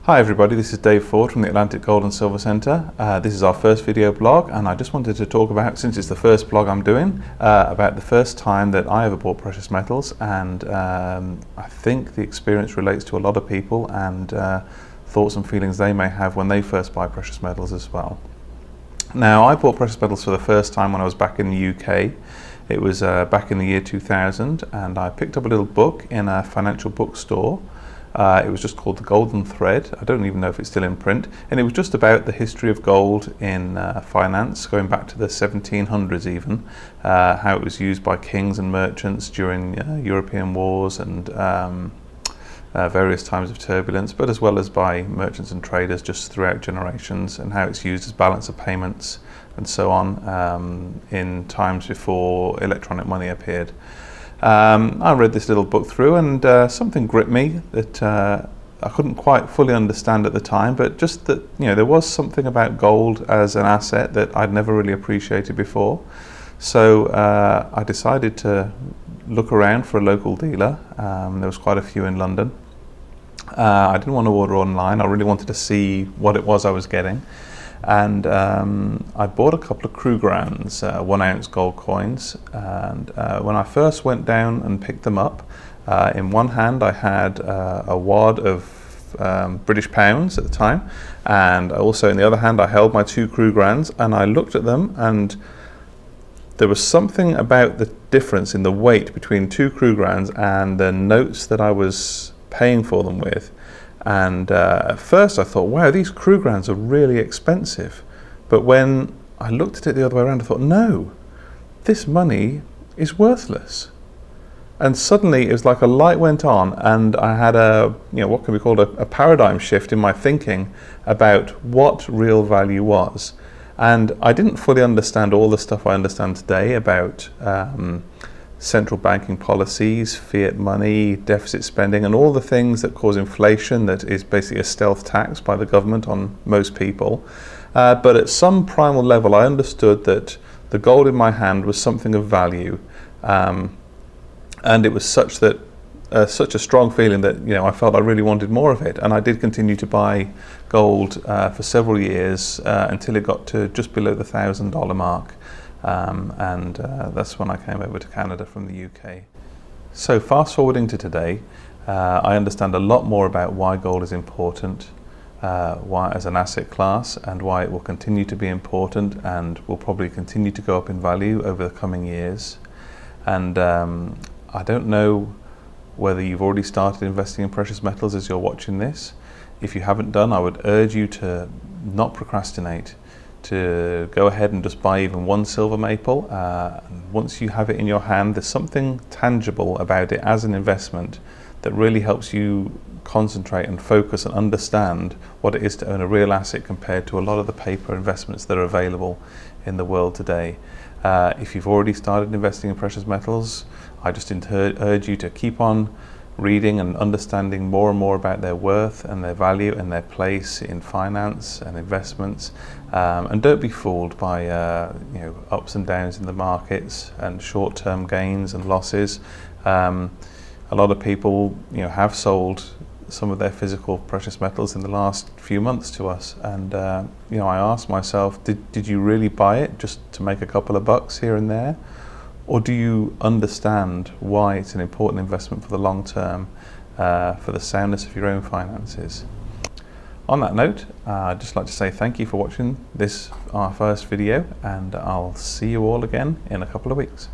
Hi everybody, this is Dave Ford from the Atlantic Gold and Silver Centre. This is our first video blog, and I just wanted to talk about, since it's the first blog I'm doing, about the first time that I ever bought precious metals, and I think the experience relates to a lot of people, and thoughts and feelings they may have when they first buy precious metals as well. Now, I bought precious metals for the first time when I was back in the UK. It was back in the year 2000, and I picked up a little book in a financial bookstore. It was just called The Golden Thread. I don't even know if it's still in print. And it was just about the history of gold in finance, going back to the 1700s even, how it was used by kings and merchants during European wars and various times of turbulence, but as well as by merchants and traders just throughout generations, and how it's used as balance of payments and so on in times before electronic money appeared. I read this little book through, and something gripped me that I couldn't quite fully understand at the time, but just that, you know, there was something about gold as an asset that I'd never really appreciated before. So I decided to look around for a local dealer. There was quite a few in London. I didn't want to order online. I really wanted to see what it was I was getting. And I bought a couple of Krugerrands, 1 ounce gold coins, and when I first went down and picked them up, in one hand I had a wad of British pounds at the time, and also in the other hand I held my 2 Krugerrands, and I looked at them, and there was something about the difference in the weight between 2 Krugerrands and the notes that I was paying for them with. And at first I thought, wow, these Krugerrands are really expensive. But when I looked at it the other way around, I thought, no, this money is worthless. And suddenly it was like a light went on, and I had a, what can be called a paradigm shift in my thinking about what real value was. And I didn't fully understand all the stuff I understand today about central banking policies, fiat money, deficit spending, and all the things that cause inflation, that is basically a stealth tax by the government on most people. But at some primal level, I understood that the gold in my hand was something of value. And it was such a strong feeling that, I felt I really wanted more of it. And I did continue to buy gold for several years until it got to just below the $1,000 mark. And that's when I came over to Canada from the UK. So fast forwarding to today, I understand a lot more about why gold is important, why as an asset class, and why it will continue to be important and will probably continue to go up in value over the coming years. And I don't know whether you've already started investing in precious metals as you're watching this. If you haven't done, I would urge you to not procrastinate, to go ahead and just buy even 1 silver maple. Once you have it in your hand, there's something tangible about it as an investment that really helps you concentrate and focus and understand what it is to own a real asset compared to a lot of the paper investments that are available in the world today. If you've already started investing in precious metals, I just urge you to keep on reading and understanding more and more about their worth and their value and their place in finance and investments, and don't be fooled by ups and downs in the markets and short-term gains and losses. A lot of people have sold some of their physical precious metals in the last few months to us, and I asked myself, did you really buy it just to make a couple of bucks here and there? Or do you understand why it's an important investment for the long term, for the soundness of your own finances? On that note, I'd just like to say thank you for watching this, our first video, and I'll see you all again in a couple of weeks.